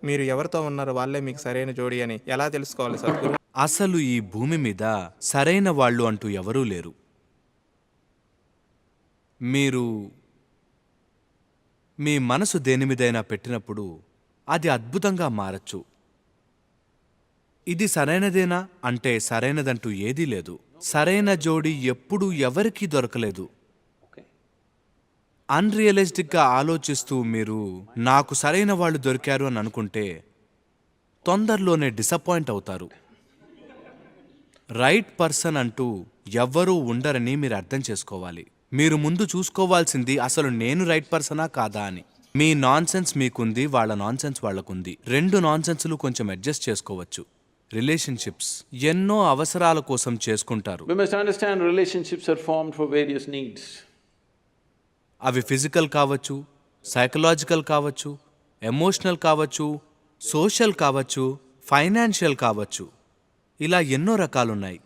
మీరు ఎవరితో ఉన్నారో వాళ్ళే మీకు సరైన జోడీ అని ఎలా తెలుసుకోవాలి సద్గురు? అసలు ఈ భూమి మీద సరైన వాళ్ళు అంటూ ఎవరూ లేరు. మీరు మీ మనసు దేనిమీదైనా పెట్టినప్పుడు అది అద్భుతంగా మారచ్చు. ఇది సరైనదేనా అంటే సరైనదంటూ ఏదీ లేదు. సరైన జోడీ ఎప్పుడూ ఎవరికీ దొరకలేదు. అన్రియలిస్టిక్గా ఆలోచిస్తూ మీరు నాకు సరైన వాళ్ళు దొరికారు అని అనుకుంటే తొందరలోనే డిసప్పాయింట్ అవుతారు. రైట్ పర్సన్ అంటూ ఎవ్వరూ ఉండరని మీరు అర్థం చేసుకోవాలి. మీరు ముందు చూసుకోవాల్సింది అసలు నేను రైట్ పర్సనా కాదా అని. మీ నాన్సెన్స్ మీకుంది, వాళ్ళ నాన్సెన్స్ వాళ్ళకుంది. రెండు నాన్సెన్స్లు కొంచెం అడ్జస్ట్ చేసుకోవచ్చు. రిలేషన్షిప్స్ ఎన్నో అవసరాల కోసం చేసుకుంటారు. We must understand relationships are formed for various needs. అవి ఫిజికల్ కావచ్చు, సైకలాజికల్ కావచ్చు, ఎమోషనల్ కావచ్చు, సోషల్ కావచ్చు, ఫైనాన్షియల్ కావచ్చు. ఇలా ఎన్నో రకాలున్నాయి.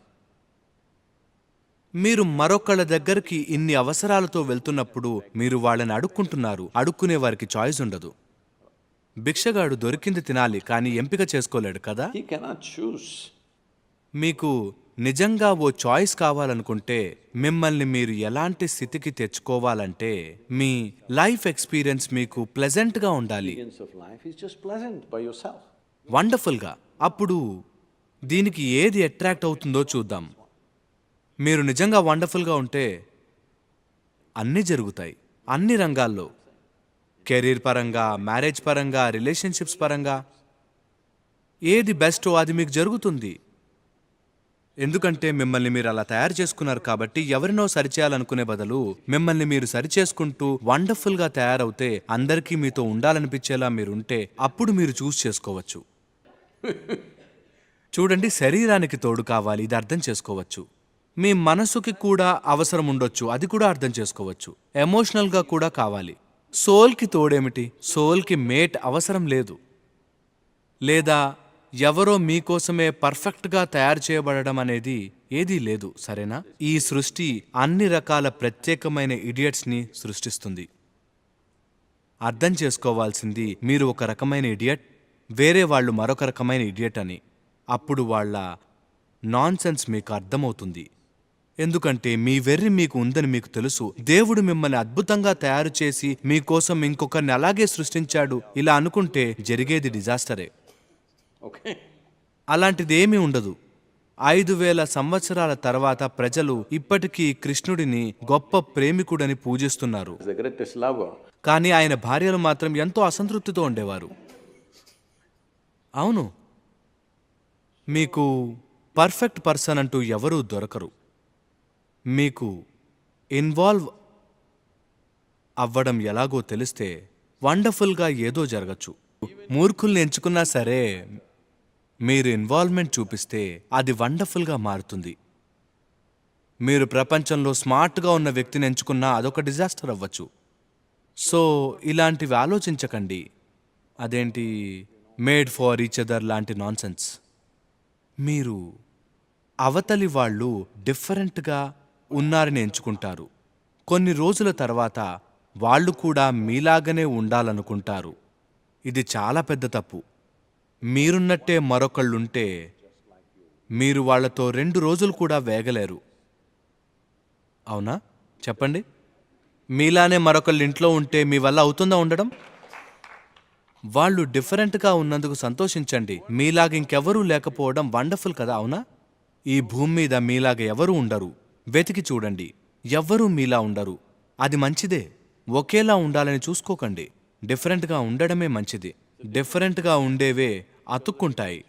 మీరు మరొకళ్ళ దగ్గరికి ఇన్ని అవసరాలతో వెళ్తున్నప్పుడు మీరు వాళ్ళని అడుక్కుంటున్నారు. అడుక్కునే వారికి చాయిస్ ఉండదు. భిక్షగాడు దొరికింది తినాలి, కానీ ఎంపిక చేసుకోలేడు కదా. He cannot choose. మీకు నిజంగా ఓ చాయిస్ కావాలనుకుంటే మిమ్మల్ని మీరు ఎలాంటి స్థితికి తెచ్చుకోవాలంటే మీ లైఫ్ ఎక్స్పీరియన్స్ మీకు ప్లెజెంట్గా ఉండాలి, Experience of life is just pleasant by yourself. వండర్ఫుల్గా. అప్పుడు దీనికి ఏది అట్రాక్ట్ అవుతుందో చూద్దాం. మీరు నిజంగా వండర్ఫుల్గా ఉంటే అన్నీ జరుగుతాయి, అన్ని రంగాల్లో. కెరీర్ పరంగా, మ్యారేజ్ పరంగా, రిలేషన్షిప్స్ పరంగా ఏది బెస్టో అది మీకు జరుగుతుంది. ఎందుకంటే మిమ్మల్ని మీరు అలా తయారు చేసుకున్నారు కాబట్టి. ఎవరినో సరిచేయాలనుకునే బదులు మిమ్మల్ని మీరు సరిచేసుకుంటూ వండర్ఫుల్గా తయారవుతే, అందరికీ మీతో ఉండాలనిపించేలా మీరుంటే అప్పుడు మీరు చూస్ చేసుకోవచ్చు. చూడండి, శరీరానికి తోడు కావాలి, ఇది అర్థం చేసుకోవచ్చు. మీ మనసుకి కూడా అవసరం ఉండొచ్చు, అది కూడా అర్థం చేసుకోవచ్చు. ఎమోషనల్గా కూడా కావాలి. సోల్కి తోడేమిటి? సోల్కి మేట్ అవసరం లేదు. లేదా ఎవరో మీకోసమే పర్ఫెక్ట్గా తయారు చేయబడడం అనేది ఏదీ లేదు, సరేనా? ఈ సృష్టి అన్ని రకాల ప్రత్యేకమైన ఇడియట్స్ని సృష్టిస్తుంది. అర్థం చేసుకోవాల్సింది మీరు ఒక రకమైన ఇడియట్, వేరే వాళ్ళు మరొక రకమైన ఇడియట్ అని. అప్పుడు వాళ్ళ నాన్సెన్స్ మీకు అర్థమవుతుంది. ఎందుకంటే మీ వెర్రి మీకు ఉందని మీకు తెలుసు. దేవుడు మిమ్మల్ని అద్భుతంగా తయారు చేసి మీకోసం ఇంకొకరిని అలాగే సృష్టించాడు. ఇలా అనుకుంటే జరిగేది డిజాస్టరే. Okay? అలాంటిదేమీ ఉండదు. 5000 సంవత్సరాల తర్వాత ప్రజలు ఇప్పటికీ కృష్ణుడిని గొప్ప ప్రేమికుడని పూజిస్తున్నారు. He's the greatest lover. కానీ ఆయన భార్యలు మాత్రం ఎంతో అసంతృప్తితో ఉండేవారు. అవును, మీకు పర్ఫెక్ట్ పర్సన్ అంటూ ఎవరూ దొరకరు. మీకు ఇన్వాల్వ్ అవ్వడం ఎలాగో తెలిస్తే వండర్ఫుల్గా ఏదో జరగచ్చు. మూర్ఖుల్ని ఎంచుకున్నా సరే మీరు ఇన్వాల్వ్మెంట్ చూపిస్తే అది వండర్ఫుల్గా మారుతుంది. మీరు ప్రపంచంలో స్మార్ట్గా ఉన్న వ్యక్తిని ఎంచుకున్నా అదొక డిజాస్టర్ అవ్వచ్చు. సో ఇలాంటివి ఆలోచించకండి. అదేంటి మేడ్ ఫార్ ఈచ్ అదర్ లాంటి నాన్సెన్స్. మీరు అవతలి వాళ్ళు డిఫరెంట్గా ఉన్నారని ఎంచుకుంటారు. కొన్ని రోజుల తర్వాత వాళ్ళు కూడా మీలాగనే ఉండాలనుకుంటారు. ఇది చాలా పెద్ద తప్పు. మీరున్నట్టే మరొకళ్ళుంటే మీరు వాళ్లతో 2 రోజులు కూడా వేగలేరు. అవునా? చెప్పండి. మీలానే మరొకళ్ళు ఇంట్లో ఉంటే మీ వల్ల అవుతుందా ఉండడం? వాళ్ళు డిఫరెంట్గా ఉన్నందుకు సంతోషించండి. మీలాగ ఇంకెవరూ లేకపోవడం వండర్ఫుల్ కదా, అవునా? ఈ భూమి మీద మీలాగ ఎవరూ ఉండరు. వెతికి చూడండి, ఎవ్వరూ మీలా ఉండరు. అది మంచిదే. ఒకేలా ఉండాలని చూసుకోకండి. డిఫరెంట్గా ఉండడమే మంచిది. డిఫరెంట్గా ఉండేవే అతుక్కుంటాయి.